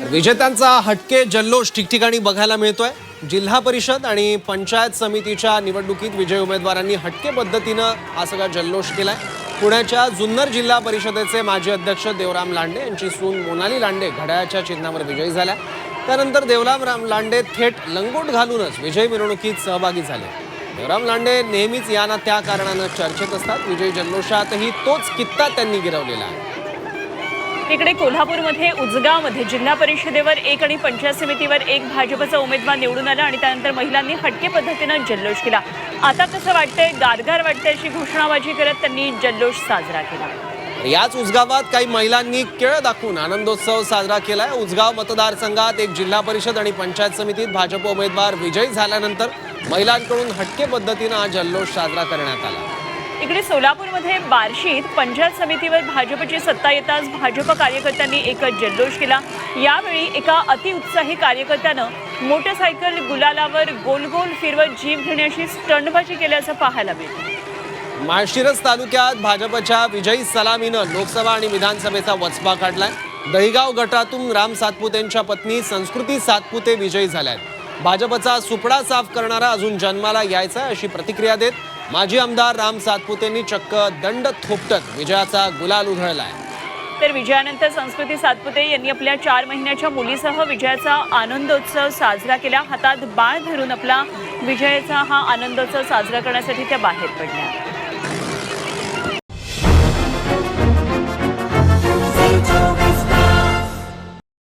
विजेत्यांचा हटके जल्लोष ठिकठिकाणी बघायला मिळतोय। जिल्हा परिषद आणि पंचायत समितीच्या निवडणुकीत विजयी उमेदवारांनी हटके पद्धतीनं हा सगळा जल्लोष केलाय। पुण्याच्या जुन्नर जिल्हा परिषदेचे माजी अध्यक्ष देवराम लांडे यांची सून मोनाली लांडे घड्याळाच्या चिन्हावर विजयी झाल्या। त्यानंतर देवराम लांडे थेट लंगोट घालूनच विजयी मिरवणुकीत सहभागी झाले। देवराम लांडे नेहमीच या ना त्या कारणानं चर्चेत असतात। विजयी जल्लोषातही तोच कित्ता त्यांनी गिरवलेला आहे। इकडे कोल्हापूरमध्ये उजगावमध्ये जिल्हा परिषदेवर एक आणि पंचायत समितीवर एक भाजपचा उमेदवार निवडून आला आणि त्यानंतर महिलांनी हटके पद्धतीनं जल्लोष केला। आता कसं वाटतंय, गारगार वाटतंय अशी घोषणाबाजी करत त्यांनी जल्लोष साजरा केला। याच उजगावात काही महिलांनी केळ दाखवून आनंदोत्सव साजरा केलाय। उजगाव मतदारसंघात एक जिल्हा परिषद आणि पंचायत समितीत भाजप उमेदवार विजयी झाल्यानंतर महिलांकडून हटके पद्धतीनं हा जल्लोष साजरा करण्यात आला। इकडे सोलापूरमध्ये बार्शीत पंचायत समितीवर भाजपची सत्ता येताच भाजप कार्यकर्त्यांनी एक जल्लोष केला। यावेळी एका अतिउत्साही कार्यकर्त्यानं मोटरसायकल गुलालावर गोल गोल फिरवत जीव घेण्याची स्टंटबाजी केल्याचं पाहायला मिळतं। माळशिरस तालुक्यात भाजपच्या विजयी सलामीनं लोकसभा आणि विधानसभेचा वचपा काढलाय। दहिगाव गटातून राम सातपुतेंच्या पत्नी संस्कृती सातपुते विजयी झाल्यात। भाजपचा सुपडा साफ करणारा अजून जन्माला यायचा अशी प्रतिक्रिया देत माजी आमदार राम सातपुतेंनी चक्क दंड थोपटत विजयाचा गुलाल उधळलाय। तर विजयानंतर संस्कृती सातपुते यांनी आपल्या 4 महिन्याच्या मुलीसह विजयाचा आनंदोत्सव साजरा केला। हातात बाळ धरून आपला विजयाचा हा आनंदोत्सव साजरा करण्यासाठी त्या बाहेर पडल्या।